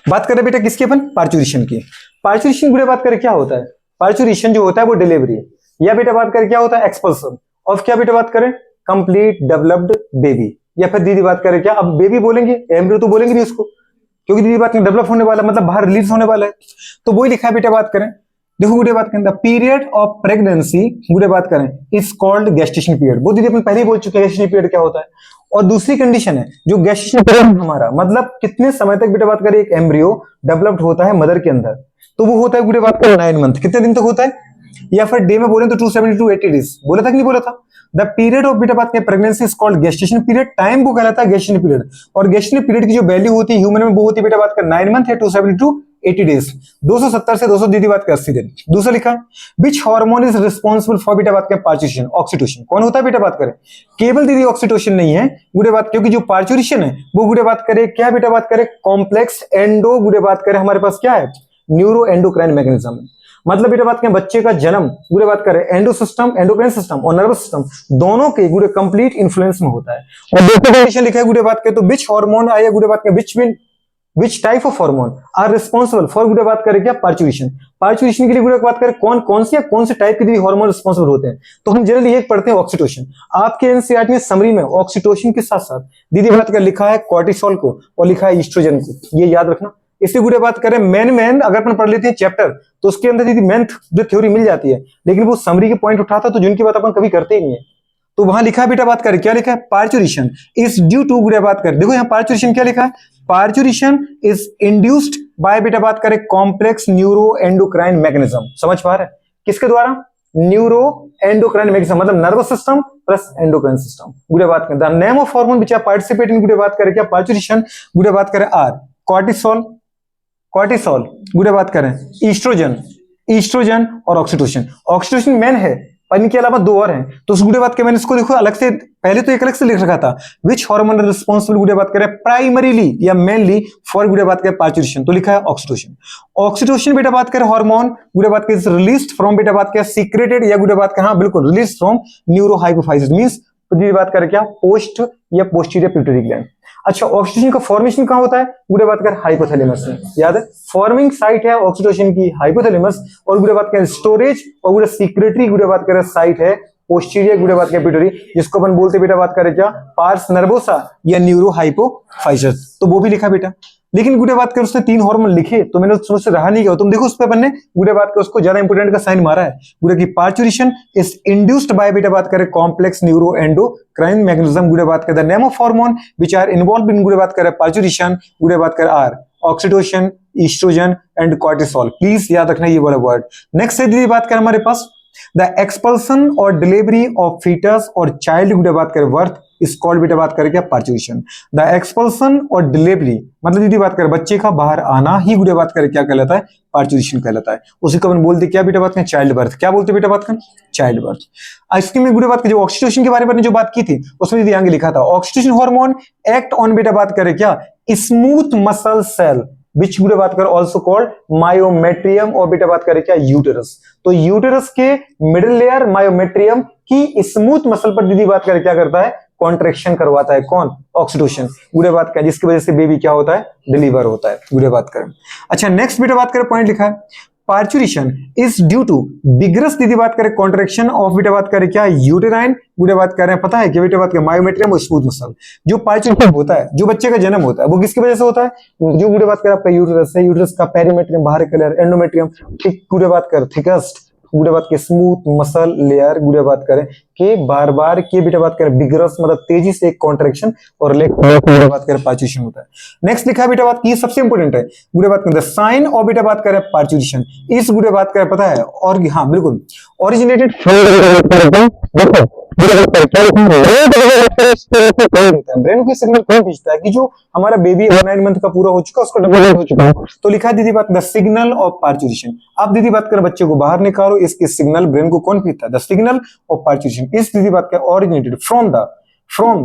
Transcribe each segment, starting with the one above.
बात करें बेटा किसकी, अपन पार्चुरेशन की। पार्चुरेशन गुड़े बात करें क्या होता है, पार्चुरेशन जो होता है वो डिलीवरी, या बेटा बात करें क्या होता है एक्सपल्सन ऑफ क्या बेटा बात करें कंप्लीट डेवलप्ड बेबी, या फिर दीदी बात करें क्या, अब बेबी बोलेंगे एम्ब्रियो तो बोलेंगे नहीं उसको, क्योंकि दीदी बात डेवलप होने वाला मतलब बाहर रिलीज होने वाला है, तो वही लिखा है बेटा बात करें। देखो गुड़े बात करें द पीरियड ऑफ प्रेगनेंसी गुड़े बात करें इज कॉल्ड गेस्टेशन पीरियड, वो दीदी अपन पहले ही बोल चुके हैं गेस्टेशन पीरियड क्या होता है। और दूसरी कंडीशन है जो गेस्टेशन पीरियड हमारा मतलब कितने समय तक बेटा बात करें एक एम्ब्रियो डेवलप्ड होता है मदर के अंदर, तो वो होता है गुड़े बात करें 9 मंथ, कितने दिन तक होता है, या फिर डे में बोले तो 270 to 80 डेज, बोला था कि नहीं बोला था। द पीरियड ऑफ बेटा बात करें pregnancy is called gestation period, time को कहलाता है गेस्टेशन पीरियड, और गेस्टेशन पीरियड की जो वैल्यू होती है ह्यूमन में वो होती है बेटा बात करें 9 मंथ है 270 to 80 डेज, 270 से 200 दीदी बात कर 80 दिन। दूसरा लिखा which hormone is responsible for बेटा बात करें पार्चुरेशन, ऑक्सीटोसिन, कौन होता है बेटा बात करें, केवल दीदी ऑक्सीटोसिन नहीं है गुड़े बात, क्योंकि जो पार्चुरेशन है वो गुड़े बात करे क्या बेटा बात करे कॉम्प्लेक्स एंडो गुड़े बात करे हमारे पास क्या है न्यूरो एंडोक्राइन मैकेनिज्म, मतलब बेटा बात करें बच्चे का जन्म गुड़े बात करें एंडो सिस्टम एंडोक्राइन सिस्टम और नर्वस सिस्टम दोनों के गुड़े कंप्लीट इन्फ्लुएंस में होता है। और दूसरा लिखा है गुड़े बात करें तो विच हार्मोन आया गुड़े बात करें which type of hormone are responsible for गुड़े बात करें क्या पार्चुरेशन, पार्चुरेशन के लिए गुड़े बात करें कौन कौन से टाइप के हार्मोन रिस्पॉन्सिबल होते हैं, तो हम जनरली एक पढ़ते हैं ऑक्सीटोसिन, आपके एनसीईआरटी में समरी में ऑक्सीटोसिन के साथ साथ दीदी बात कर लिखा है कॉर्टिसोल को और लिखा है ईस्ट्रोजन को, ये याद रखना। इससे गुड़े बात करें मेन अगर अपन पढ़ लेते हैं चैप्टर तो उसके अंदर दीदी मेन जो थ्योरी मिल जाती है, लेकिन वो समरी के पॉइंट उठाता तो जिनकी बात अपन कभी करते ही नहीं है, तो वहां लिखा है बेटा बात करें क्या लिखा है पार्चुरेशन इज ड्यू टू गुड़े बात करें, देखो यहाँ पार्चुरेशन क्या लिखा है, पार्चुरेशन इज इंड्यूस्ड बाय बेटा बात करें कॉम्प्लेक्स न्यूरो एंडोक्राइन मैकेनिज्म, समझ पा रहे हैं किसके द्वारा, न्यूरो एंडोक्राइन मैकेनिज्म मतलब nervous system plus endocrine system गुड़े बात करें। The name of hormone which are participate in गुड़े बात करें क्या पार्चुरेशन गुड़े बात करें आर कॉर्टिसोल गुड़े बात करें ईस्ट्रोजन और ऑक्सीटोसिन, ऑक्सीटोसिन मेन है पर इनके अलावा दो और हैं, तो उस गुड़े बात के मैंने इसको देखो अलग से पहले तो एक अलग से लिख रखा था विच हार्मोन रिस्पॉन्सिबल गुड़े बात करें प्राइमरीली या मेनली फॉर गुड़े बात करें पार्चुरेशन, तो लिखा है ऑक्सीटोसिन। ऑक्सीटोसिन बेटा बात करें हार्मोन गुड़े बात करें रिलीज्ड फ्रॉम बेटा बात करें सीक्रेटेड या गुड़े बात करें हाँ बिल्कुल release from neuro hypophysis means बात करें क्या पोस्ट या पोस्टीरियर पिट्यूटरी ग्लैंड। अच्छा ऑक्सीटोसिन का फॉर्मेशन कहां होता है गुड़े बात कर हाइपोथैलेमस में, याद है फॉर्मिंग साइट है ऑक्सीटोसिन की हाइपोथैलेमस, और गुड़े बात करें स्टोरेज और गुड़े सीक्रेटरी गुड़े बात करें साइट है पोस्टीरियर गुड़े बात करें पिट्यूटरी, जिसको अपन बोलते बेटा बात करें क्या पार्स नर्वोसा या न्यूरो हाइपोफाइसिस, तो वो भी लिखा बेटा। लेकिन गुड़े बात कर उसने 3 हार्मोन लिखे तो मैंने उससे रहा नहीं गया, तुम देखो उस पे अपन ने गुड़े बात कर उसको ज्यादा इंपोर्टेंट का साइन मारा है गुड़े की पार्चुरेशन इज इंड्यूस्ड बाय बेटा बात करें कॉम्प्लेक्स न्यूरो एंडोक्राइन मैकेनिज्म गुड़े बात कर the name of hormone which are involved in गुड़े बात करें पार्चुरेशन गुड़े बात कर are oxytocin oestrogen and cortisol, please याद रखना ये वाला वर्ड। नेक्स्ट है दीदी बात कर हमारे पास द एक्सपल्सन और डिलीवरी ऑफ फीटस और चाइल्ड गुड़े बात करें वर्थ इस कॉल्ड बेटा बात करें क्या पार्चुरेशन, द एक्सपल्सन और डिलीवरी मतलब दीदी बात करें बच्चे का बाहर आना ही गुड़े बात करें क्या कहलाता है पार्चुरेशन कहलाता है, उसी को अपन बोलते क्या बेटा बात करें चाइल्ड बर्थ, क्या बोलते बेटा बात करें चाइल्ड बर्थ। इसके में गुड़े बात की जो ऑक्सीटोसिन के बारे में जो बात की थी उसमें दीदी आगे लिखा था ऑक्सीटोसिन हार्मोन एक्ट ऑन बेटा बात करें क्या स्मूथ मसल सेल विच गुड़े बात कर ऑल्सो कॉल्ड मायोमेट्रियम और बेटा बात करें क्या यूटेरस, तो यूटेरस के मिडिल लेयर मायोमेट्रियम की स्मूथ मसल पर दीदी बात करें क्या करता है कॉन्ट्रेक्शन करवाता है कौन ऑक्सीटोसिन गुड़े बात करें, जिसकी वजह से बेबी क्या होता है डिलीवर होता है गुड़े बात करें। अच्छा नेक्स्ट बेटा बात करें पॉइंट लिखा है पार्चुरेशन इज ड्यू टू बिगरस दीदी बात करें कॉन्ट्रेक्शन ऑफ बेटा बात करें क्या यूटेराइन गुड़े बात कर रहे हैं पता है क्या बेटा बात करें मायोमेट्रियम और स्मूथ मसल, जो पार्चुरेशन होता है जो बच्चे का जन्म होता है वो किसकी वजह से होता है, जो गुड़े बात कर आपका यूटेरस है, यूटेरस का पेरीमेट्रियम बाहर कलर एंडोमेट्रियम ठीक गुड़े बात कर थिकेस्ट गुड़े बात के स्मूथ मसल लेयर गुड़े बात करें कि बार बार के बेटा बात करें बिगरस मतलब तेजी से एक कॉन्ट्रैक्शन और गुड़े बात करें पार्चुरेशन होता है। नेक्स्ट लिखा है बेटा बात की सबसे इंपोर्टेंट है गुड़े बात करें द साइन और बेटा बात करें पार्चुरेशन इस गुड़े बात करें पता है और हाँ बिल्कुल ओरिजिनेटेड ब्रेन को सिग्नल कौन भेजता है कि जो हमारा बेबी 9 मंथ का पूरा हो चुका उसको डेवलप हो चुका है, तो लिखा है दीदी बात द सिग्नल ऑफ पार्चुरेशन, अब दीदी बात करें बच्चे को बाहर निकालो इसके सिग्नल ब्रेन को कौन भेजता है द सिग्नल ऑफ पार्चुरेशन इस दीदी बात का ओरिजिनेटेड फ्रॉम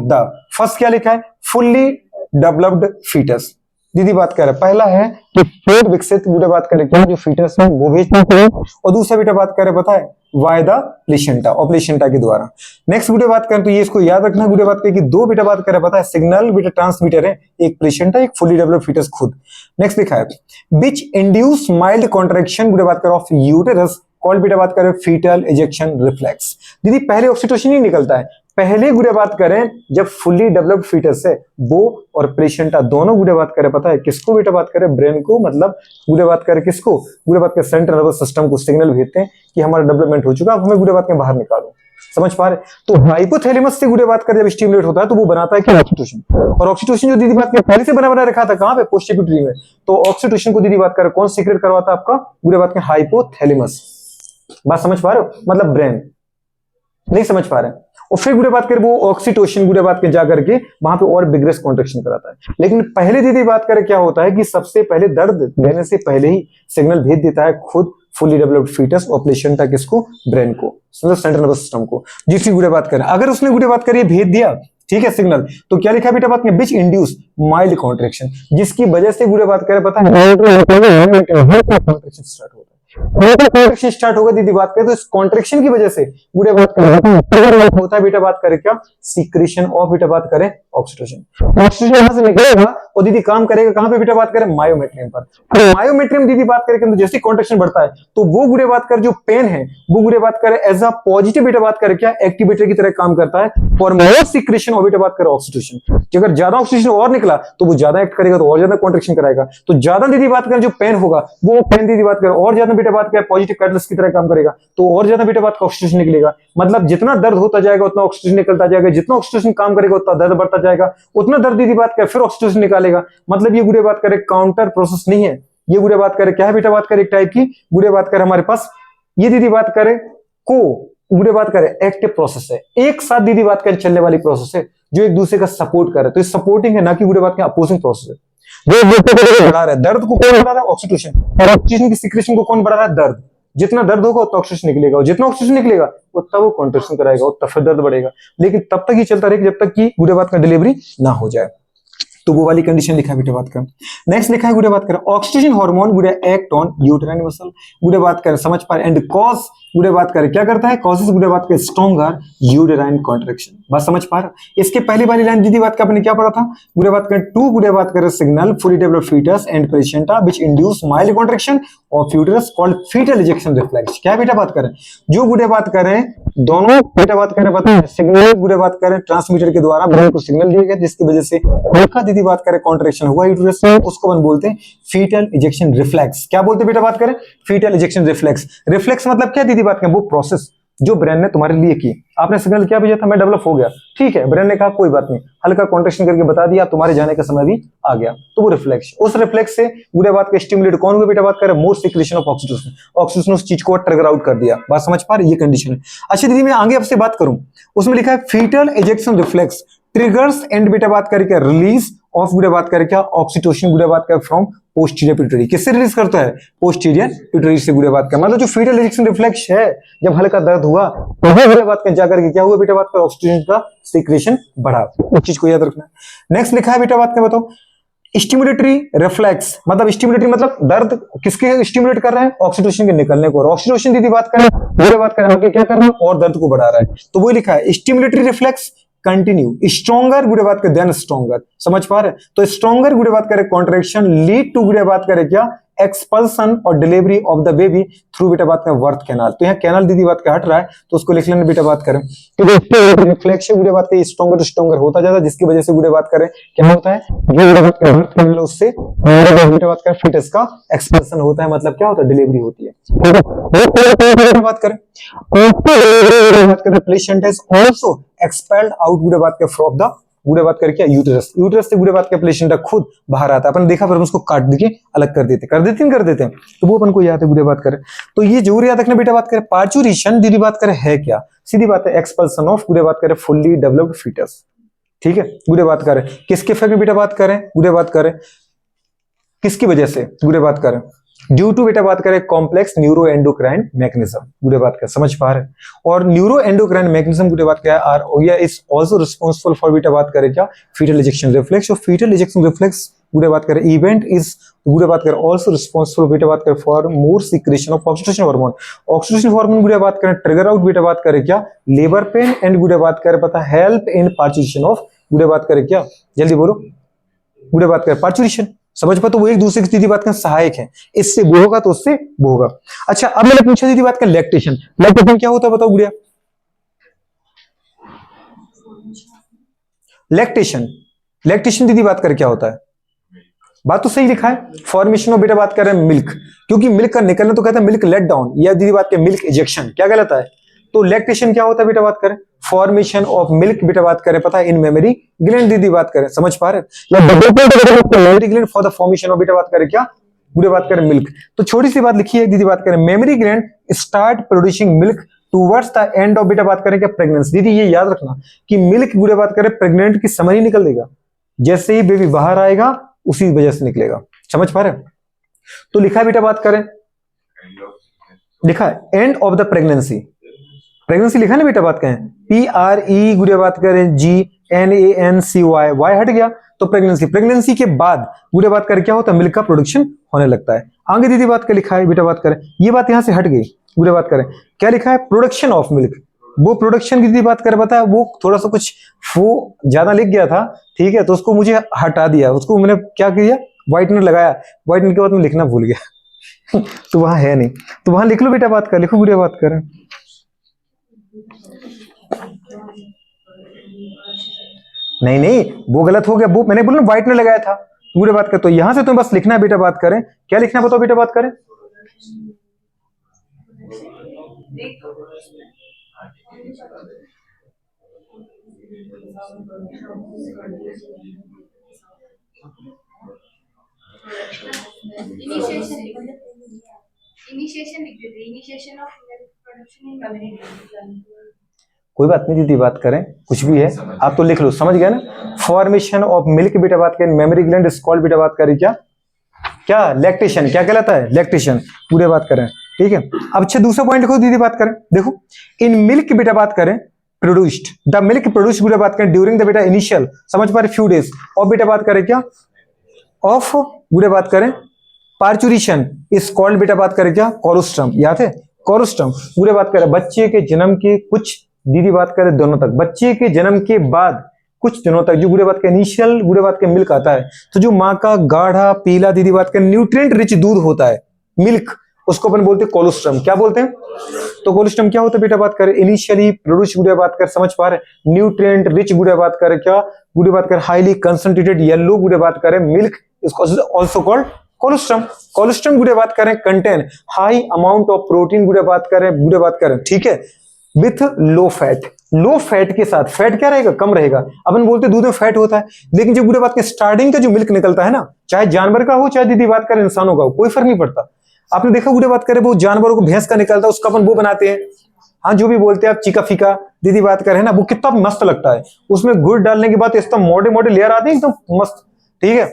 द फर्स्ट क्या लिखा है फुल्ली डेवलप्ड फीटस, दीदी बात कर रहे हैं, पहला है कि पेट विकसित गुड़े बात करें क्या, जो फीटस है वो भेजता है, और दूसरा बेटा बात करें पता है वायदा प्लेसेंटा और प्लेसेंटा के द्वारा। नेक्स्ट गुड़े बात करें तो ये इसको याद रखना, गुड़े बात करें कि दो बेटा बात करें पता है सिग्नल बेटा ट्रांसमीटर है, एक प्लेसेंटा एक फुली डेवलप्ड फीटस खुद। नेक्स्ट लिखा है विच इंड्यूस माइल्ड कॉन्ट्रैक्शन गुड़े बात करें ऑफ यूटेरस कॉल्ड बेटा बात करें फीटल इजेक्शन रिफ्लेक्स। दीदी पहले ऑक्सीटोसिन ही निकलता है, पहले गुड़े बात करें जब फुल्ली डेवलप्ड फीटस है वो और प्लेसेंटा दोनों गुड़े बात करें पता है किसको बेटा बात करें, ब्रेन को, मतलब गुड़े बात करें किसको, गुड़े बात करें सेंट्रल नर्वस सिस्टम को सिग्नल भेजते हैं कि हमारा डेवलपमेंट हो चुका, अब हमें गुड़े बात के बाहर निकालो। समझ पा रहे? तो हाइपोथैलेमस से गुड़े बात करें जब स्टिमुलेट होता है तो वो बनाता है क्या, ऑक्सीटोसिन। और ऑक्सीटोसिन जो दीदी बात करें पहले से बना रखा था कहां पे, पोस्ट पिट्यूटरी में, तो ऑक्सीटोसिन को दीदी बात करें कौन सीक्रेट करवाता है आपका, गुड़े बात के हाइपोथैलेमस। बात समझ पा रहे हो, मतलब ब्रेन। नहीं समझ पा रहे हैं, और फिर गुड़े बात करें वो ऑक्सीटोसिन गुड़े बात के जाकर के वहां पे और बिगरेस कॉन्ट्रैक्शन कराता है। लेकिन पहले दीदी बात करें क्या होता है कि सबसे पहले दर्द देने से पहले ही सिग्नल भेज देता है खुद फुली डेवलप्ड फीटस और प्लेसेंटा किसको, ब्रेन को, सेंट्रल नर्वस सिस्टम को। जिसकी गुड़े बात करें अगर उसने गुड़े बात करिए भेज दिया ठीक है सिग्नल, तो क्या लिखा बेटा बात में विच इंड्यूस माइल्ड कॉन्ट्रैक्शन, जिसकी वजह से गुड़े बात करें पता है कॉन्ट्रैक्शन स्टार्ट होता है। कॉन्ट्रैक्शन स्टार्ट होगा दीदी बात करें तो इस कॉन्ट्रैक्शन की वजह से गुड़े बात करें होता है बेटा बात करें क्या, सीक्रेशन ऑफ बेटा बात करें ऑक्सीटोसिन। ऑक्सीटोसिन यहां से निकलेगा और दीदी काम करेगा कहां पे बेटा बात करें, मायोमेट्रियम पर। मायोमेट्रियम दीदी बात करें तो जैसे कॉन्ट्रैक्शन बढ़ता है तो वो गुड़े बात कर जो पेन है वो गुड़े बात करें एज अ पॉजिटिव बेटा बात करें क्या, एक्टिवेटर की तरह काम करता है फॉर मोर सीक्रेशन ऑफ बेटा बात करें ऑक्सीटोसिन। अगर ज्यादा ऑक्सीजन और निकला तो वो ज्यादा एक्ट करेगा तो और ज्यादा कॉन्ट्रैक्शन कराएगा, तो ज्यादा दीदी बात करें जो पेन होगा वो पेन दीदी बात करें और ज्यादा बेटा बात करें पॉजिटिव कैटलिस्ट की तरह काम करेगा तो और ज्यादा बेटा बात का ऑक्सीटोसिन निकलेगा। मतलब जितना दर्द होता जाएगा उतना ऑक्सीटोसिन निकलता जाएगा, जितना ऑक्सीटोसिन काम करेगा उतना दर्द बढ़ता जाएगा, उतना दर्द दीदी बात करें फिर ऑक्सीटोसिन निकालेगा। मतलब ये गुड़े बात करें काउंटर प्रोसेस नहीं है, ये गुड़े बात करें क्या है बेटा बात करें एक टाइप की गुड़े बात करें हमारे पास ये दीदी बात करें को गुड़े बात करें एक्टिव प्रोसेस है, एक साथ दीदी बात करें चलने वाली प्रोसेस है जो एक दूसरे का सपोर्ट कर रहा है। तो सपोर्टिंग है ना कि गुड़े बात करें अपोजिंग प्रोसेस है। जो बढ़ा रहा है दर्द को कौन बढ़ा रहा है, ऑक्सीटोसिन, और ऑक्सीजन की सीक्रेशन को कौन बढ़ा रहा है, दर्द। जितना दर्द होगा उतना ऑक्सीजन निकलेगा और जितना ऑक्सीजन निकलेगा उतना वो कॉन्ट्रैक्शन कराएगा और फिर दर्द बढ़ेगा। लेकिन तब तक ये चलता रहेगा जब तक कि गुड़े बात का डिलीवरी ना हो जाए। तो वो वाली कंडीशन लिखा है बेटे बात का। नेक्स्ट लिखा है गुड़े बात करें ऑक्सीजन हार्मोन गुड़े एक्ट ऑन यूटेराइन मसल, गुड़े बात करें समझ पा रहे, एंड कॉज गुड़े बात करें क्या करता है, कॉजेस गुड़े बात करें स्ट्रॉन्गर यूटेराइन कॉन्ट्रैक्शन। बात समझ पा रहे। इसके पहली वाली लाइन दीदी बात का आपने क्या पढ़ा था, गुड़े बात करें टू गुड़े बात करें signal fully developed foetus and placenta which induce mild contraction of uterus called foetal ejection reflex. क्या बेटा बात करें, जो गुड़े बात करें दोनों बेटा बात करें पता है सिग्नल गुड़े बात करें ट्रांसमीटर के द्वारा ब्रेन को सिग्नल दिया गया जिसकी वजह से हल्का दीदी बात करें कॉन्ट्रैक्शन हुआ यूटेरस में, उसको हम बोलते हैं फीटल इजेक्शन रिफ्लेक्स। क्या बोलते हैं बेटा बात करें, फीटल इजेक्शन रिफ्लेक्स। रिफ्लेक्स मतलब क्या दीदी बात करें, वो प्रोसेस जो ब्रेन ने तुम्हारे लिए की, आपने सिग्नल क्या भेजा था, मैं डेवलप हो गया, ठीक है, ब्रेन ने कहा कोई बात नहीं, हल्का कॉन्ट्रैक्शन करके बता दिया, तुम्हारे जाने का समय भी आ गया, तो वो रिफ्लेक्स। उस रिफ्लेक्स से गुड़े बात का स्टिमुलेट कौन हुआ बेटा बात करें, मोर सीक्रेशन ऑफ ऑक्सीटोसिन। ऑक्सीटोसिन उस चीज को ट्रिगर आउट कर दिया। बात समझ पा रहे, ये कंडीशन है। अच्छा दीदी मैं आगे आपसे बात करूं, उसमें लिखा है foetal ejection reflex triggers and बेटा बात करके रिलीज ऑफ गुड़े बात करके ऑक्सीटोसिन गुड़े बात कर फ्रॉम पोस्टीरियर पिट्यूटरी। किससे रिलीज करता है, पोस्टीरियर पिट्यूटरी से गुड़े बात का। मतलब जो फीटल इजेक्शन रिफ्लेक्स है जब हल्का दर्द हुआ तो गुड़े बात का जाकर के क्या हुआ बेटा बात का, ऑक्सीजन का सीक्रेशन बढ़ा। उस चीज को याद रखना। नेक्स्ट लिखा है बेटा बात का, बताओ स्टिमुलेटरी रिफ्लेक्स मतलब स्टिमुलेटरी मतलब दर्द किसके स्टिमुलेट कर रहे हैं, ऑक्सीटोसिन के निकलने को, और ऑक्सीटोसिन दीदी बात करें गुड़े बात करें आगे क्या कर रहा है, और दर्द को बढ़ा रहा है। तो वो लिखा है स्टिमुलेटरी रिफ्लेक्स कंटिन्यू स्ट्रॉन्गर गुड़े बात करे देन स्ट्रॉन्गर। समझ पा रहे, तो स्ट्रॉन्गर गुड़े बात करे कॉन्ट्रैक्शन लीड टू गुड़े बात करे क्या, एक्सपल्सन और delivery of the baby through बेटा बात करें वर्थ कैनाल। तो यहाँ कैनाल दीदी बात का हट रहा है तो उसको लिख लेना बेटा बात करें रिफ्लेक्स गुड़े बात करें स्ट्रॉन्गर टू स्ट्रॉन्गर होता जाता है, जिसकी वजह से गुड़े बात करें क्या होता है, जो गुड़े बात करें वर्थ कैनाल उससे बेटा बात करें फीटस का एक्सपल्सन होता है, मतलब क्या होता है, डिलीवरी होती है। बात करें बात करें placenta is also expelled out गुड़े बात के फ्रॉम द गुड़े बात करके यूटेरस। यूटेरस से गुड़े बात के प्लेसेंटा खुद बाहर आता है। अपन देखा फिर हम उसको काट देके अलग कर देते हैं तो वो अपन को याद है गुड़े बात करें। तो ये जरूर याद रखना बेटा बात करें पार्चुरेशन दीदी बात करें है क्या, सीधी बात है एक्सपल्सन ऑफ गुड़े बात करें फुल्ली डेवलप्ड फीटस। ठीक है, गुड़े बात करें किसके इफेक्ट में बेटा बात करें, गुड़े बात करें किसकी वजह से, गुड़े बात करें ड्यू टू बेटा बात करें कॉम्प्लेक्स न्यूरो एंडोक्राइन मैकेनिज्म। गुड़े बात करें समझ पा रहे, और न्यूरो एंडोक्राइन मैकेनिज्म गुड़े बात क्या are is also responsible for बेटा बात करें क्या, फीटल इजेक्शन रिफ्लेक्स। और फीटल इजेक्शन रिफ्लेक्स गुड़े बात करें इवेंट इज गुड़े बात करें ऑल्सो रिस्पॉन्सिबल बेटा बात करें for more secretion of oxytocin hormone. Oxytocin hormone गुड़े बात करें ट्रिगर आउट बेटा बात करें क्या लेबर पेन एंड गुड़े बात करें पता हेल्प इन पार्चुरेशन ऑफ गुड़े बात करें क्या जल्दी बोलो गुड़े बात करें पार्चुरेशन। समझ पा तो वो एक दूसरे की दीदी बात करें सहायक है, इससे वो होगा तो उससे वो होगा। अच्छा अब मैंने पूछा दीदी बात करें लैक्टेशन, लैक्टेशन क्या होता है बताओ गुड़िया। लैक्टेशन, लैक्टेशन दीदी बात करें क्या होता है, बात तो सही लिखा है फॉर्मेशन ऑफ बेटा बात कर रहे हैं मिल्क, क्योंकि मिल्क का निकलना तो कहते हैं मिल्क लेट डाउन, या दीदी बात करें मिल्क इजेक्शन, क्या गलत है। तो लैक्टेशन क्या होता है बेटा बात करें फॉर्मेशन ऑफ मिल्क बेटा बात करें पता है इन मेमोरी ग्लैंड दीदी बात करें समझ पा रहे, या memory gland for the formation of बेटा बात करें क्या गुड़े बात करें मिल्क। तो छोटी सी बात लिखी है दीदी बात करें memory gland start producing milk towards the end of बेटा बात करें क्या प्रेगनेंसी। दीदी ये याद रखना कि मिल्क गुड़े बात करें प्रेग्नेंट की समय ही निकल देगा, जैसे ही बेबी बाहर आएगा उसी वजह से निकलेगा, समझ पा रहे। तो लिखा है बेटा बात करें लिखा है end of the pregnancy, pregnancy लिखा है ना बेटा बात करें PRE गुड़े बात करें GNANCY वाई हट गया तो प्रेगनेंसी, प्रेगनेंसी के बाद गुड़े बात करें क्या होता है मिल्क का प्रोडक्शन होने लगता है। आगे दीदी बात का लिखा है बेटा बात करें ये बात यहां से हट गई गुड़े बात करें क्या लिखा है प्रोडक्शन ऑफ मिल्क, वो प्रोडक्शन की दीदी बात करें पता है वो थोड़ा सा कुछ वो ज्यादा लिख गया था ठीक है, तो उसको मुझे हटा दिया, उसको मैंने क्या किया व्हाइटनर लगाया, व्हाइटनर के बाद मैं लिखना भूल गया तो वहां है नहीं, तो वहां लिख लो बेटा बात कर लिखो गुड़े बात करें नहीं नहीं वो गलत हो गया, वो मैंने बोला व्हाइटनर लगाया था गुड़े बात कर, तो यहां से तुम्हें बस लिखना है बेटा बात करें क्या लिखना बताओ बेटा बात करें initiation of production in memory. कोई बात नहीं दीदी बात करें कुछ भी है आप तो लिख लो, समझ गया ना। फॉर्मेशन ऑफ मिल्क बेटा बात करें मेमोरी ग्लैंड इज कॉल्ड बेटा बात करें क्या क्या लैक्टेशन, क्या कहलाता है लैक्टेशन पूरे बात करें ठीक है। अब अच्छा दूसरा पॉइंट लिखो दीदी बात करें देखो इन मिल्क बेटा बात करें प्रोड्यूस्ड द मिल्क प्रोड्यूस्ड बेटा बात करें ड्यूरिंग द बेटा इनिशियल समझ पा रहे फ्यू डेज और बेटा बात करें क्या ऑफ गुड़े बात करें पार्चुरेशन इस कॉल्ड बेटा बात करें क्या कोलोस्ट्रम, याद है कोलोस्ट्रम। गुड़े बात करें बच्चे के जन्म के कुछ दीदी बात करें दोनों तक, बच्चे के जन्म के बाद कुछ दिनों तक जो गुड़े बात के इनिशियल गुड़े बात के मिल्क आता है, तो जो माँ का गाढ़ा पीला दीदी बात का न्यूट्रिएंट रिच दूध होता है मिल्क, उसको अपन बोलते हैं कोलोस्ट्रम, क्या बोलते हैं। तो कोलोस्ट्रम क्या होता है बेटा बात करें इनिशियली प्रोड्यूस गुड़े बात कर समझ पा रहे न्यूट्रिएंट रिच गुड़े बात करें क्या गुड़े बात कर हाईली कंसंट्रेटेड येलो गुड़े बात करें मिल्क इसको ऑल्सो कॉल्ड कोलोस्ट्रम। कोलोस्ट्रम गुड़े बात करें contain high amount of protein गुड़े बात करें गुड़े बात करें ठीक है with low fat, low fat के साथ, फैट क्या रहेगा कम रहेगा, अपन बोलते दूध में फैट होता है, लेकिन जब गुड़े बात के स्टार्टिंग का जो मिल्क निकलता है ना चाहे जानवर का हो चाहे दीदी बात करें इंसानों का हो कोई फर्क नहीं पड़ता। आपने देखा गुड़े बात करें वो जानवरों को भैंस का निकलता है उसका अपन वो बनाते हैं, हाँ जो भी बोलते हैं आप चीका फीका दीदी बात करें ना वो कितना मस्त लगता है, उसमें गुड़ डालने के बाद इतना मोटे मोटे लेयर आते हैं एकदम मस्त ठीक है।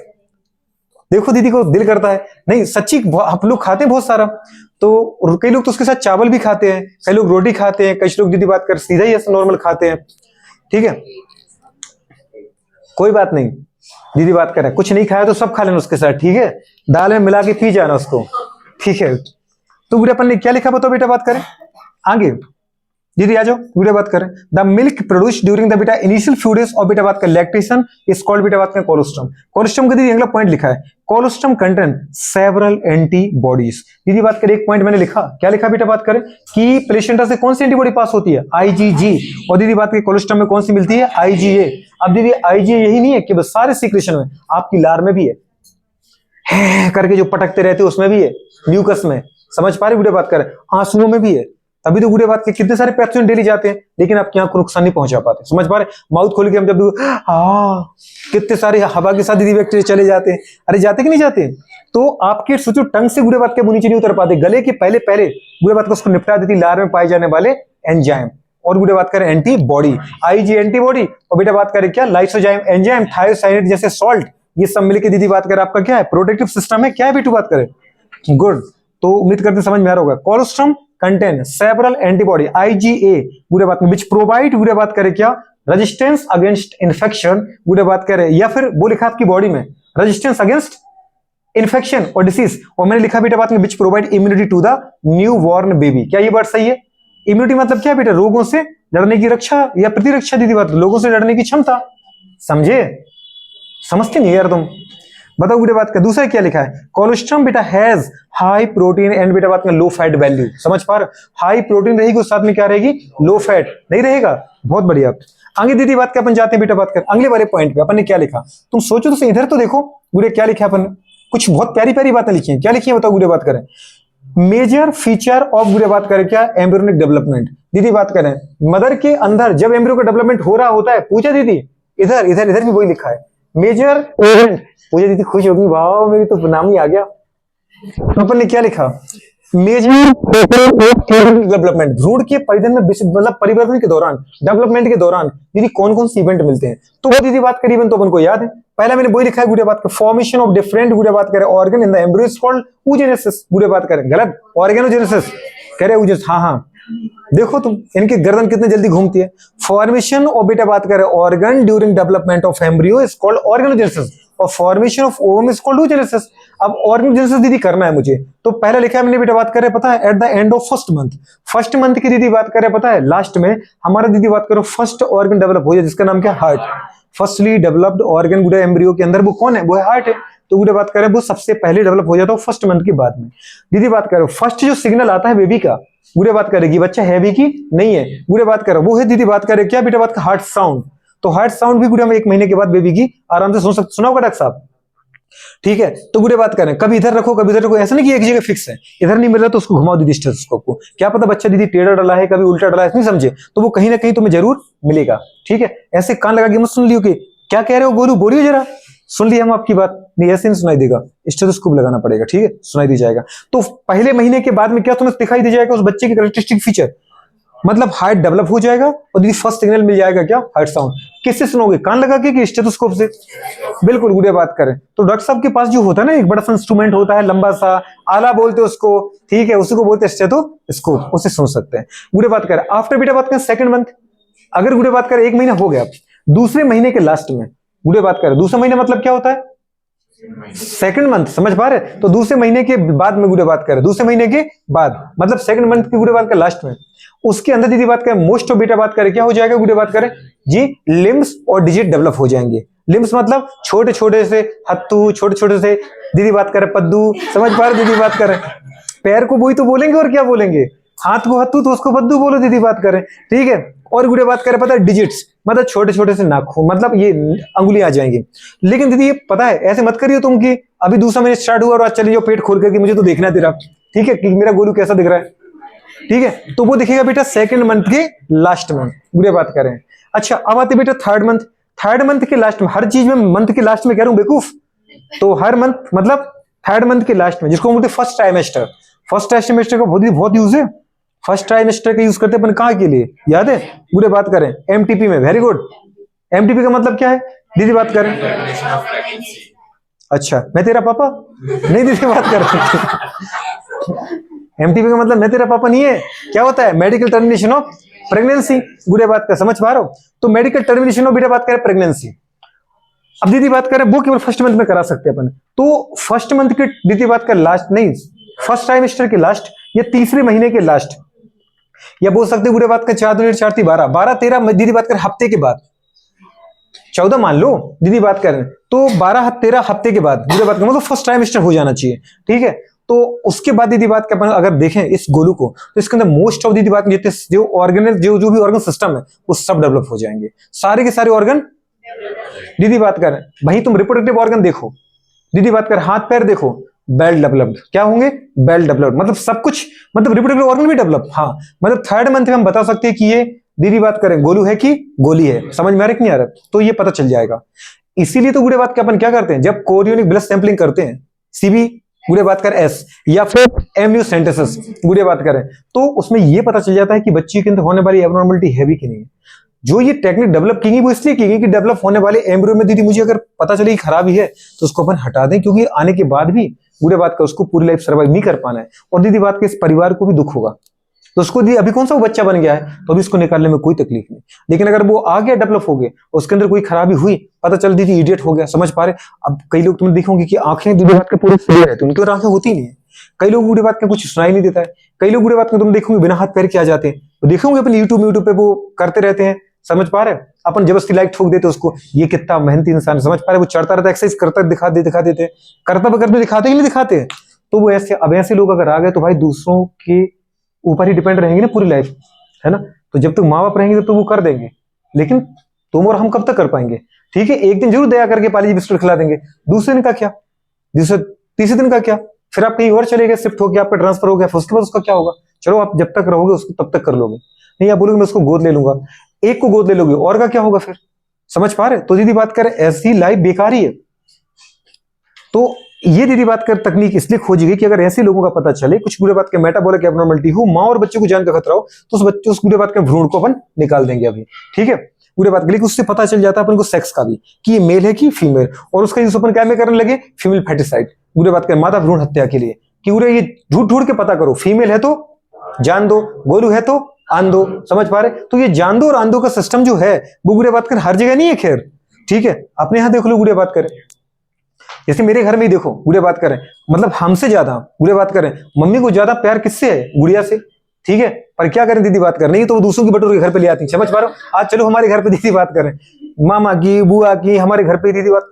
देखो दीदी को दिल करता है नहीं सच्ची आप लोग खाते हैं बहुत सारा, तो कई लोग तो उसके साथ चावल भी खाते हैं, कई लोग रोटी खाते हैं, कई लोग दीदी बात कर सीधा ही ऐसा नॉर्मल खाते हैं ठीक है। कोई बात नहीं दीदी बात करें कुछ नहीं खाया तो सब खा लेना उसके साथ ठीक है, दाल में मिला के पी जाना उसको ठीक है। तो गुड़े अपन ने क्या लिखा बताओ बेटा बात करें आगे दीदी आ जाओ गुड़े बात करें the milk produce during the बेटा इनिशियल फ्यू डेज और बेटा बात कर लैक्टेशन इज कॉल्ड बेटा बात करें कोलोस्ट्रम। कोलोस्ट्रम का दीदी अगला पॉइंट लिखा है कोलोस्ट्रम कंटेन सेवरल एंटीबॉडीज। दीदी बात करें एक पॉइंट मैंने लिखा क्या लिखा बेटा बात करें कि प्लेसेंटा से कौन सी एंटीबॉडी पास होती है IgG, और दीदी बात करें कोलोस्ट्रम में कौन सी मिलती है IgA। अब दीदी IgA यही नहीं है कि बस सारे सीक्रेशन में, आपकी लार में भी है करके जो पटकते रहते हैं उसमें भी है, म्यूकस में समझ पा रहे गुड़े बात करें आंसुओं में भी है, तभी तो गुड़े बात के कितने सारे पैथोजन डेली जाते हैं लेकिन आपकी आंख को नुकसान नहीं पहुंचा पाते, समझ पा रहे माउथ खोल के हम जब कितने सारे हवा के साथ दीदी बैक्टीरिया चले जाते हैं, अरे जाते कि नहीं जाते। तो आपके सोचो टंग से गुड़े बात के नीचे नहीं उतर पाते, गले के पहले पहले गुड़े बात को उसको निपटा देती लार में पाए जाने वाले एंजाइम, और गुड़े बात करें एंटीबॉडी IG एंटीबॉडी, और बेटा बात करें क्या लाइसोजाइम एंजाइम थायोसाइनेट जैसे सॉल्ट, ये सब मिलकर दीदी बात करें आपका क्या है प्रोटेक्टिव सिस्टम है, क्या है बेटू बात करें गुड। तो उम्मीद करते समझ में आ रहा होगा। Colostrum contain several antibody IgA गुड़े बात में विच प्रोवाइड गुड़े बात करें क्या रेजिस्टेंस अगेंस्ट इन्फेक्शन गुड़े बात करें, या फिर वो लिखा आपकी बॉडी में रेजिस्टेंस अगेंस्ट इन्फेक्शन और डिसीज, और मैंने लिखा बेटा बात में which provide immunity to the newborn baby. क्या ये बात सही है? इम्यूनिटी मतलब क्या बेटा? रोगों से लड़ने की रक्षा या प्रतिरक्षा। दीदी बात लोगों से लड़ने की क्षमता। समझे? समझते नहीं यार तुम? बताओ बेटा बात का दूसरा क्या लिखा है? कोलेस्ट्रॉल बेटा हैज हाई प्रोटीन एंड बेटा बात में लो फैट वैल्यू। समझ पा रहे? हाई प्रोटीन रहेगी और साथ में क्या रहेगी? लो फैट नहीं रहेगा। बहुत बढ़िया। आगे दीदी बात का अपन जाते हैं बेटा बात कर अगले वाले पॉइंट पे। अपन ने क्या लिखा तुम सोचो तो सही, इधर तो देखो गुड़े क्या लिखा अपन ने। कुछ बहुत प्यारी प्यारी बातें लिखी हैं। क्या लिखी है बताओ गुड़े बात करें? मेजर फीचर ऑफ गुड़े बात करें क्या? Embryonic development. दीदी बात करें मदर के अंदर जब एम्ब्रियो का डेवलपमेंट हो रहा होता है, पूछा दीदी इधर इधर इधर भी वही लिखा है मेजर इवेंट। पूछा दीदी खुश होगी, वाह मेरी तो नाम ही आ गया। तो अपन ने क्या लिखा? मेजर डेवलपमेंट, भ्रूण के परिधन में मतलब परिवर्तन के दौरान, डेवलपमेंट के दौरान दीदी कौन कौन से इवेंट मिलते हैं? तो वो दीदी बात करीबन तो अपन को याद है। पहला मैंने वही लिखा है गुड़े बात का फॉर्मेशन ऑफ डिफरेंट गुड़े बात करें organ in the embryo is called oogenesis। गुड़े बात करें गलत, ऑर्गेनोजेनेसिस कह रहे oogenesis। हाँ हाँ देखो तुम इनकी गर्दन कितने जल्दी घूमती है। फॉर्मेशन ऑफ बेटा बात करें organ during development of embryo is called organogenesis और formation of ovum is called oogenesis। अब ऑर्गेनोजेनेसिस दीदी करना है मुझे, तो पहला लिखा है मैंने बेटा बात करें पता है at the end of first month की दीदी बात करें पता है लास्ट में हमारा दीदी बात करो फर्स्ट ऑर्गन डेवलप हो जाए जिसका नाम क्या? हार्ट। फर्स्टली डेवलप्ड ऑर्गन गुड़े एम्ब्रियो के अंदर वो कौन है? वो है हार्ट है। तो गुड़े बात करें वो सबसे पहले डेवलप हो जाता है फर्स्ट मंथ के बाद में। दीदी बात करो फर्स्ट जो सिग्नल आता है बेबी का, गुड़े बात करेगी बच्चा है भी कि नहीं है, गुड़े बात करो वो है दीदी बात करे क्या बेटा बात का? Heart sound. तो हार्ट साउंड भी गुड़े हम 1 महीने के बाद बेबी की आराम से सुन सकते। सुनाओ डॉक्टर साहब? ठीक है। तो गुड़े बात करें कभी इधर रखो कभी इधर रखो, ऐसा नहीं कि एक जगह फिक्स है, इधर नहीं मिल रहा तो उसको घुमाओ दीदी स्टेथोस्कोप को। क्या पता बच्चा दीदी टेढ़ा डला है कभी उल्टा डला है, नहीं समझे तो वो कहीं ना कहीं तुम्हें जरूर मिलेगा। ठीक है, ऐसे कान लगा के मत सुन लियो कि क्या कह रहे हो गोलू, बोलियो जरा। सुन लिया हम आपकी बात? नहीं ऐसे नहीं सुनाई देगा, स्टेथोस्कोप लगाना पड़ेगा। ठीक है, सुनाई दी जाएगा। तो पहले महीने के बाद में क्या तुम्हें दिखाई दे जाएगा? उस बच्चे के कैरेक्टरिस्टिक फीचर, मतलब हार्ट डेवलप हो जाएगा और दीदी फर्स्ट सिग्नल मिल जाएगा क्या? Heart sound. किससे सुनोगे? कान लगा के कि स्टेथोस्कोप से? बिल्कुल गुड़िया बात करें तो डॉक्टर साहब के पास जो होता है ना एक बड़ा सा इंस्ट्रूमेंट होता है लंबा सा, आला बोलते हैं उसको। ठीक है, उसी को बोलते हैं स्टेथोस्कोप, उससे सुन सकते हैं। गुड़िया बात करें आफ्टर बेटा बात करें सेकंड मंथ, अगर गुड़िया बात करें 1 महीना हो गया, दूसरे महीने के लास्ट में गुड़िया बात करें, दूसरा महीना मतलब क्या होता है? Second month. समझ पा रहे? तो दूसरे महीने के बाद में गुड़िया बात करें, दूसरे महीने के बाद मतलब सेकंड मंथ की गुड़िया बात करें लास्ट में, उसके अंदर दीदी बात करें मोस्ट ऑफ बेटा बात करें क्या हो जाएगा? गुड़िया बात करें जी लिम्स और डिजिट डेवलप हो जाएंगे। लिम्स मतलब छोटे छोटे से हत्थू, छोटे छोटे से दीदी बात करें पद्दू। समझ पा रहे दीदी बात करें? पैर को बोई तो बोलेंगे और क्या बोलेंगे? हाथ को हत्थू तो उसको पद्दू बोलो दीदी बात करें। ठीक है, और गुड़िया बात करें पता है डिजिट्स मतलब छोटे छोटे से नाखून, मतलब ये अंगुली आ जाएंगी। लेकिन दीदी ये पता है ऐसे मत करियो तुम कि अभी दूसरा महीने स्टार्ट हुआ और आज चले जाओ पेट खोल करके मुझे तो देखना तेरा। ठीक है, कि मेरा गोलू कैसा दिख रहा है। ठीक है, तो वो दिखेगा बेटा सेकंड मंथ के लास्ट में। गुड़िया बात करें। अच्छा अब आते बेटा थर्ड मंथ। थर्ड मंथ के लास्ट में, हर चीज में मंथ के लास्ट में कह रहा हूं बेवकूफ, तो हर मंथ मतलब थर्ड मंथ के लास्ट में, जिसको बोलते हैं फर्स्ट ट्राइमेस्टर। फर्स्ट ट्राइमेस्टर का बहुत यूज है। फर्स्ट ट्राइमेस्टर का यूज करते अपन कहाँ के लिए याद है? गुड़िया बात करें एमटीपी में। Very good. एमटीपी का मतलब क्या है दीदी बात करें? अच्छा मैं तेरा पापा नहीं दीदी बात कर एमटीपी का मतलब मैं तेरा पापा नहीं है। क्या होता है? Medical termination of pregnancy. गुड़िया बात कर समझ पा रहे हो? तो मेडिकल टर्मिनेशन ऑफ बेटा बात करें प्रेगनेंसी। अब दीदी बात करें वो केवल फर्स्ट मंथ में करा सकते हैं अपन। तो फर्स्ट मंथ के दीदी बात कर लास्ट नहीं, फर्स्ट ट्राइमेस्टर के लास्ट या तीसरे महीने के लास्ट, या बोल सकते गुड़िया बात कर 4 दूनी 4 थी 12, 12 13 दीदी बात कर हफ्ते के बाद, 14 मान लो दीदी बात करें तो 12 13 हफ्ते के बाद गुड़िया बात कर मतलब फर्स्ट ट्राइमेस्टर हो जाना चाहिए। ठीक है, तो उसके बाद दीदी बात के अपन अगर देखें इस गोलू को तो इसके अंदर मोस्ट ऑफ दीदी बात जितने जो ऑर्गन जो भी ऑर्गन सिस्टम है वो सब डेवलप हो जाएंगे, सारे के सारे ऑर्गन। दीदी बात करें वहीं तुम रिप्रोडक्टिव ऑर्गन देखो, दीदी बात कर हाथ पैर देखो, वेल डेवलप्ड। क्या होंगे? वेल डेवलप्ड, मतलब सब कुछ, मतलब रिप्रोडक्टिव ऑर्गन भी डेवलप। हाँ मतलब थर्ड मंथ में हम बता सकते हैं कि ये दीदी बात करें गोलू है कि गोली है। समझ में आ रहा है कि नहीं आ रहा? तो ये पता चल जाएगा। इसीलिए तो गुड़िया बात के अपन क्या करते हैं जब कोरियोनिक ब्लड सैंपलिंग करते हैं, सीबी गुड़िया बात कर एस या फिर एमनियोसेंटेसिस गुड़िया बात करें, तो उसमें ये पता चल जाता है कि बच्ची के अंदर होने वाली एबनॉर्मलिटी है भी कि नहीं। जो ये टेक्निक डेवलप की गई वो इसलिए की गई कि डेवलप होने वाले एम्ब्रियो में दीदी मुझे अगर पता चले खराबी है तो उसको अपन हटा दें, क्योंकि आने के बाद भी गुड़िया बात का उसको पूरी लाइफ सर्वाइव नहीं कर पाना है और दीदी बात के इस परिवार को भी दुख होगा। तो उसको दी अभी कौन सा वो बच्चा बन गया है, तो अभी उसको निकालने में कोई तकलीफ नहीं। लेकिन अगर वो आगे डेवलप हो गए, उसके अंदर कोई खराबी हुई, पता चल दीदी इडियट हो गया, समझ पा रहे। अब कई लोग तुमने देखोगे कि आंखें दीदी बात के पूरे क्लियर है, तो उनकी और आंखें होती नहीं है। कई लोग बूढ़े बात के कुछ सुनाई नहीं देता है। कई लोग बूढ़े बात में तुम देखोगे बिना हाथ पैर के आ जाते हैं, तो देखोगे अपने यूट्यूब पे वो करते रहते हैं, समझ पा रहे। अपन जबरदस्ती लाइक ठोक देते उसको, ये कितना मेहनती इंसान, समझ पा रहे। वो चढ़ता रहता है, एक्सरसाइज करता दिखा देते, करते दिखाते कि नहीं दिखाते। तो वो ऐसे, अब ऐसे लोग अगर आ गए तो भाई दूसरों के ऊपर ही डिपेंड रहेंगे ना पूरी लाइफ, है ना। तो जब तक माँ बाप रहेंगे तो वो कर देंगे, लेकिन तुम और हम कब तक कर पाएंगे। ठीक है, एक दिन जरूर दया करके पाली बिस्कुट खिला देंगे, दूसरे दिन का क्या, दूसरे तीसरे दिन का क्या, फिर आप कहीं और चले गए, शिफ्ट हो गया, आपका ट्रांसफर हो गया, फिर उसके बाद उसका क्या होगा। चलो आप जब तक रहोगे उसको तब तक कर लोगे, नहीं आप बोलोगे मैं उसको गोद ले लूंगा, एक को गोद ले लोगे, और का क्या होगा फिर, समझ पा रहे। तो दीदी बात करें ऐसी लाइफ बेकार ही है। तो ये दीदी बात कर तकनीक इसलिए खोजी गई कि अगर ऐसे लोगों का पता चले, कुछ बूढ़े बात के मेटाबॉलिक एब्नॉर्मलिटी हो, माँ और बच्चे को जान का खतरा हो, तो उस बूढ़े बात के भ्रूण को अपन निकाल देंगे अभी। ठीक है, बूढ़े बात के लिए उससे पता चल जाता है अपन को सेक्स का भी, कि ये मेल है कि फीमेल, और उसका यूज अपन क्या में करने लगे, फीमेल फैटिसाइड, बूढ़े बात के मादा भ्रूण हत्या के लिए, कि पूरे ये ढूंढ ढूंढ के पता करो, फीमेल है तो जान दो, गोलू है तो आन दो, समझ पा रहे। तो ये जान दो और आन दो का सिस्टम जो है वो बूढ़े बात कर हर जगह नहीं है। खैर ठीक है, अपने यहाँ देख लो बूढ़े बात करें, जैसे मेरे घर में ही देखो बूढ़े बात करें, मतलब हमसे ज्यादा बूढ़े बात करें, मम्मी को ज्यादा प्यार किससे है, गुड़िया से। ठीक है, पर क्या करें दीदी बात कर, नहीं तो वो दूसरों की बटोर के घर पे ले आती, समझ पा रहे हो। आज चलो हमारे घर पे दीदी बात करें, मामा की बुआ की, हमारे घर पे दीदी बात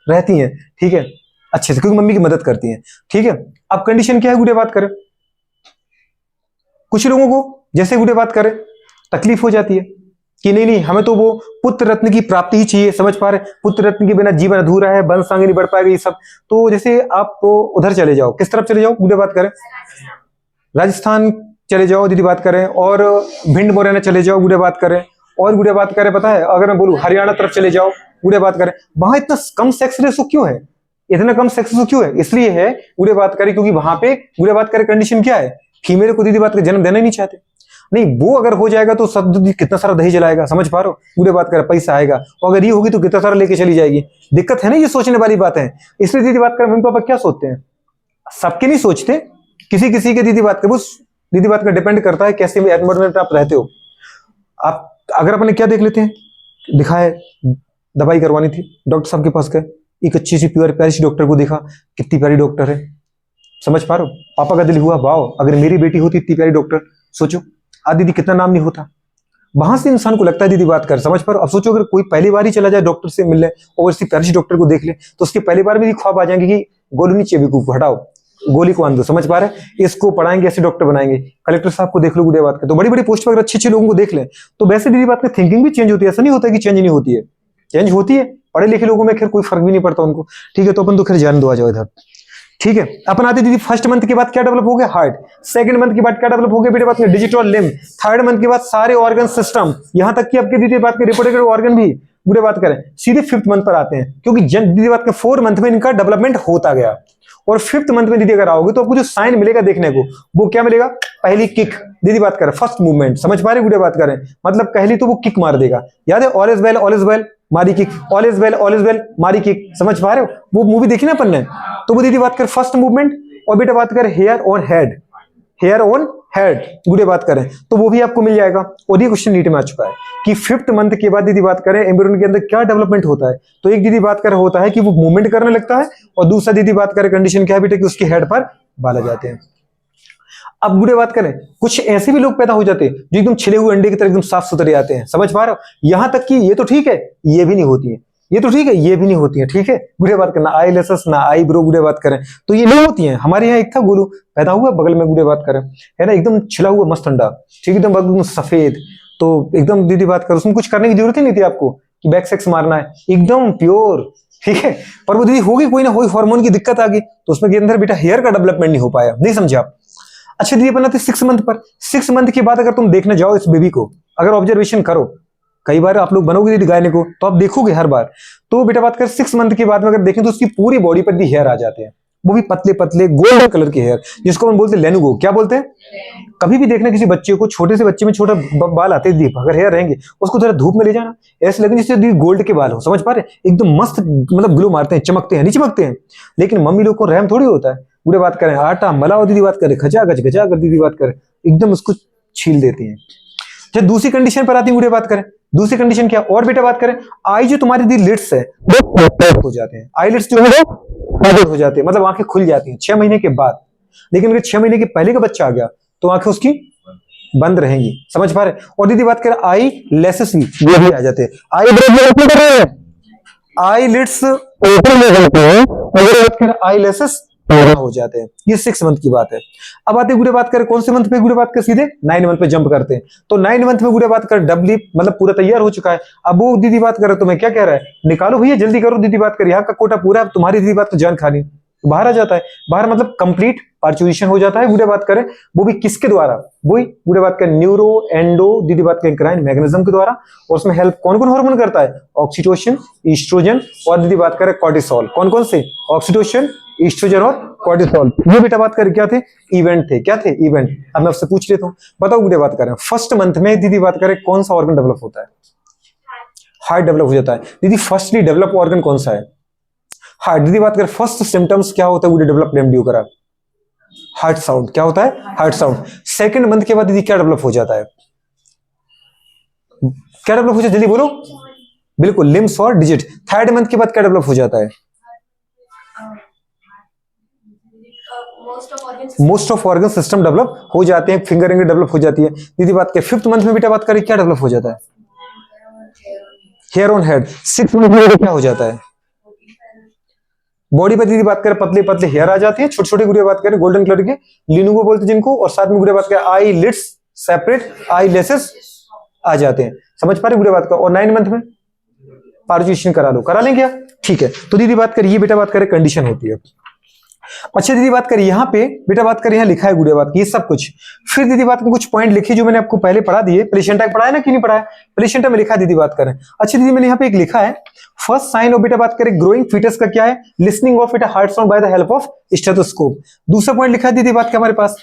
रहती है। ठीक है, अच्छे से, क्योंकि मम्मी की मदद करती है। ठीक है, अब कंडीशन क्या है बूढ़े बात करें, कुछ लोगों को जैसे बूढ़े बात करें तकलीफ हो जाती है कि नहीं नहीं हमें तो वो पुत्र रत्न की प्राप्ति ही चाहिए, समझ पा रहे, पुत्र रत्न के बिना जीवन अधूरा है, वंश आगे नहीं बढ़ पाएगा ये सब। तो जैसे आप तो उधर चले जाओ, किस तरफ चले जाओ बूढ़े बात करें, राजस्थान चले जाओ दीदी बात करें, और भिंड मुरैना चले जाओ बूढ़े बात करें, और बूढ़े बात करें पता है अगर मैं बोलूं हरियाणा तरफ चले जाओ बूढ़े बात करें, वहां इतना कम सेक्स रेशो क्यों है, इतना कम सेक्स रेशो क्यों है, इसलिए है बूढ़े बात करें क्योंकि वहां पे बूढ़े बात करें कंडीशन क्या है, फीमेल को दीदी बात का जन्म देना ही नहीं चाहते। नहीं वो अगर हो जाएगा तो सब कितना सारा दही जलाएगा, समझ पा रहे हो, बूढ़े बात कर पैसा आएगा, और अगर ये होगी तो कितना सारा लेके चली जाएगी। दिक्कत है ना, ये सोचने वाली बात है। इसलिए दीदी बात कर मम्मी पापा क्या सोचते हैं, सबके नहीं सोचते, किसी किसी के दीदी बात कर, वो दीदी बात का डिपेंड करता है कैसे एनवायरमेंट आप रहते हो। आप अगर अपने क्या देख लेते हैं, दिखाए दवाई करवानी थी, डॉक्टर साहब के पास गए, एक अच्छी सी प्यारी सी डॉक्टर को देखा, कितनी प्यारी डॉक्टर है, समझ पा रहे हो। पापा का दिल हुआ वाओ अगर मेरी बेटी होती इतनी प्यारी डॉक्टर, सोचो आज दीदी कितना नाम नहीं होता। वहां से इंसान को लगता है दीदी बात कर, समझ पर। अब सोचो अगर कोई पहली बार ही चला जाए डॉक्टर से मिलने और इसी प्यारी सी डॉक्टर को देख ले, तो उसकी पहली बार में भी ख्वाब आ जाएंगे कि गोलू नीचे भी को हटाओ, गोली को आन दो, समझ पा रहे, इसको पढ़ाएंगे ऐसे डॉक्टर बनाएंगे। कलेक्टर साहब को देख लो बूढ़े बात के, तो बड़ी बड़ी पोस्ट पर अगर अच्छे अच्छे लोगों को देख ले तो वैसे दीदी बात में थिंकिंग भी चेंज होती है। ऐसा नहीं होता कि चेंज नहीं होती है, चेंज होती है। पढ़े लिखे लोगों में खैर कोई फर्क भी नहीं पड़ता उनको। ठीक है, तो अपन तो खैर जान दो, आ जाओ इधर। ठीक है, अपन आते दीदी फर्स्ट मंथ के बाद क्या डेवलप हो गया, हार्ट। सेकंड मंथ के बाद क्या डेवलप हो गया बेटे बात में, डिजिटल लिम्ब। थर्ड मंथ के बाद सारे ऑर्गन सिस्टम, यहां तक कि आपके दीदी बात के रिप्रोडक्टिव ऑर्गन भी बूढ़े बात करें सीधे फिफ्थ मंथ पर आते हैं, क्योंकि दीदी बात के 4 मंथ में इनका डेवलपमेंट होता गया। और फिफ्थ मंथ में दीदी अगर आओगे तो आपको जो साइन मिलेगा देखने को, वो क्या मिलेगा, पहली किक दीदी बात करें, फर्स्ट मूवमेंट, समझ पा रहे बूढ़े बात करें, मतलब पहली तो वो किक मार देगा। याद है ऑल इज वेल मारी किक, ऑल इज वेल मारी किक, समझ पा रहे हो, वो मूवी देखी ना अपन ने। तो वो दीदी बात कर फर्स्ट मूवमेंट, और बेटा बात कर hair on head, hair on head बूढ़े बात करें तो वो भी आपको मिल जाएगा। और ये क्वेश्चन नीट में आ चुका है कि फिफ्थ मंथ के बाद दीदी बात करें एम्ब्रियन के अंदर क्या डेवलपमेंट होता है। तो एक दीदी बात कर होता है कि वो मूवमेंट करने लगता है, और दूसरा दीदी बात करें कंडीशन क्या है बेटे कि उसके हेड पर बाल आ जाते हैं। अब बूढ़े बात करें कुछ ऐसे भी लोग पैदा हो जाते हैं जो एकदम छिले हुए अंडे की तरह एकदम साफ सुथरे आते हैं, समझ पा रहे हो। यहां तक कि ये तो ठीक है, ये भी नहीं होती है, ये तो ठीक है, ये भी नहीं होती है। ठीक है, बूढ़े बात करना आई लेसेस ना आई ब्रो बूढ़े बात करें तो ये नहीं होती है। हमारे यहाँ एक था गोलू पैदा हुआ बगल में बूढ़े बात करें, है ना, एकदम छिला हुआ मस्त अंडा, ठीक एकदम सफेद, तो एकदम दीदी बात कर उसमें कुछ करने की जरूरत ही नहीं थी आपको कि बैक सेक्स मारना है, एकदम प्योर। ठीक है, पर वो दीदी होगी कोई ना कोई हार्मोन की दिक्कत आ गई तो उसमें के अंदर बेटा हेयर का डेवलपमेंट नहीं हो पाया, नहीं समझे आप। अच्छा दीदी बनाते 6 मंथ पर, 6 मंथ के बाद अगर तुम देखने जाओ इस बेबी को, अगर ऑब्जर्वेशन करो, कई बार आप लोग बनोगे दीदी गायने को तो आप देखोगे हर बार, तो बेटा बात कर 6 मंथ के बाद में अगर देखें तो उसकी पूरी बॉडी पर भी हेयर आ जाते हैं, वो भी पतले पतले गोल्डन कलर के हेयर, जिसको हम बोलते हैं लेनुगो। क्या बोलते हैं, कभी भी देखना किसी बच्चे को, छोटे से बच्चे में छोटा बाल आते हैं, अगर हेयर रहेंगे उसको थोड़ा धूप में ले जाना, ऐसे लगे जैसे गोल्ड के बाल हो, समझ पा रहे, एकदम मस्त, मतलब ग्लो मारते हैं, चमकते हैं, नहीं चमकते हैं। लेकिन मम्मी लोग को रहम थोड़ी होता है, बूढ़े बात करें आटा मलाओ दीदी बात करें, खचा खच खचा कर दीदी बात करें, एकदम उसको छील देती हैं। जब दूसरी कंडीशन पर आती है, बुढ़े बात करें दूसरी कंडीशन क्या, और बेटा बात करें आई जो तुम्हारी दी लिड्स है वो हो जाते हैं, आई लिड्स जो है वो हो जाते हैं, मतलब आंखें खुल जाती हैं 6 महीने के बाद। लेकिन अगर 6 महीने के पहले का बच्चा आ गया तो आंखें उसकी बंद रहेंगी, समझ पा रहे। और दीदी बात करें आई लेसेस भी ये भी आ जाते हैं, आई ब्रेक कर रहे हैं, आई लिड्स ओपन हो जाते हैं, अगर बात करें आई लेसेस हो जाते हैं। ये 6 मंथ की बात है। अब आते गुड़े बात करें कौन से मंथ पे, गुड़े बात कर सीधे 9 मंथ पे जंप करते हैं। तो 9 मंथ में गुड़े बात कर डबली मतलब पूरा तैयार हो चुका है। अब वो दीदी बात करे तुम्हें क्या कह रहा है, निकालो भैया जल्दी करो, दीदी बात कर यहाँ का कोटा पूरा, अब तुम्हारी दीदी बात को जान खानी बाहर आ जाता है। बाहर मतलब कंप्लीट पार्चुरेशन हो जाता है, गुड़े बात करें वो भी किसके द्वारा, वही गुड़े बात करें न्यूरो एंडो दीदी बात करें क्राइन मैग्नेज्म के द्वारा। और उसमें हेल्प कौन कौन हार्मोन करता है, ऑक्सीटोसिन, ईस्ट्रोजन और दीदी बात करें कॉर्टिसोल। कौन कौन से, ऑक्सीटोसिन, ईस्ट्रोजन और कॉर्टिसोल। ये बेटा बात करें क्या थे, इवेंट थे, क्या थे इवेंट। अब मैं आपसे पूछ लेता हूँ, बताओ गुड़े बात करें फर्स्ट मंथ में दीदी बात करें कौन सा ऑर्गन डेवलप होता है, हार्ट डेवलप हो जाता है। दीदी फर्स्टली डेवलप ऑर्गन कौन सा है, हार्ट। दीदी बात करें फर्स्ट सिम्टम्स क्या होता है गुड़े डेवलप एमडीओ करा, हार्ट साउंड, क्या होता है हार्ट साउंड। सेकंड मंथ के बाद दीदी क्या डेवलप हो जाता है, क्या डेवलप हो जाता है जल्दी बोलो, बिल्कुल लिम्स और डिजिट। थर्ड मंथ के बाद क्या डेवलप हो जाता है, most of organ system develop हो जाते हैं, फिंगरिंग डेवलप हो जाती है। दीदी बात करें फिफ्थ मंथ में बेटा बात करें क्या डेवलप हो जाता है, hair on head. Six month में क्या हो जाता है, बॉडी पर दीदी बात करें पतले पतले हेयर आ जाते हैं, छोटे छोटे गुड़िया बात करें गोल्डन कलर के लिनुगो बोलते हैं जिनको। और साथ में गुड़िया बात करें आई लिड्स सेपरेट, आई लेसेस आ जाते हैं, समझ पा रहे गुड़िया बात का। और 9 मंथ में पार्चुरेशन करा लो, करा लेंगे क्या, ठीक है। तो दीदी बात करिए बेटा बात करें कंडीशन होती है। अच्छा दीदी बात करिए यहाँ पे बेटा बात करिए, यहाँ लिखा है गुड़िया बात ये सब कुछ। फिर दीदी बात में कुछ पॉइंट लिखे जो मैंने आपको पहले पढ़ा दिए, प्लेसेंटा पढ़ा है ना कि नहीं पढ़ा है, प्लेसेंटा में लिखा है दीदी बात करें। अच्छा दीदी मैंने यहाँ पे एक लिखा है फर्स्ट साइन ऑफ बेटा बात करें ग्रोइंग फीटस का क्या है, listening of it heart sound by the help of stethoscope. दूसरा पॉइंट लिखा है दीदी बात के हमारे पास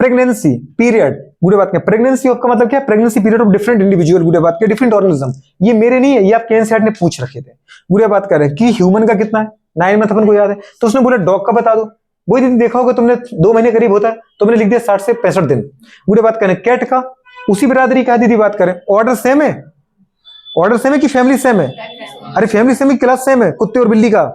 प्रेगनेंसी पीरियड, गुड़े बात के प्रेगनेंसी ऑफ का मतलब क्या है, pregnancy period of different individual, गुड़े बात के डिफरेंट ऑर्गेनिज्म। ये मेरे नहीं है, ये आप केएनसीईआरटी ने पूछ रखे थे। गुड़े बात कर रहे हैं कि ह्यूमन का कितना है 9 मंथ अपन को याद है, तो उसने बोला डॉग का बता दो। वही दीदी देखा होगा तुमने 2 महीने करीब होता है, तो मैंने लिख दिया 60 से 65 दिन। गुड़े बात करें कैट का उसी बिरादरी का दीदी बात करें, ऑर्डर सेम है, ऑर्डर सेम है कि फैमिली सेम है, अरे फैमिली सेम है, क्लास सेम है कुत्ते और बिल्ली का।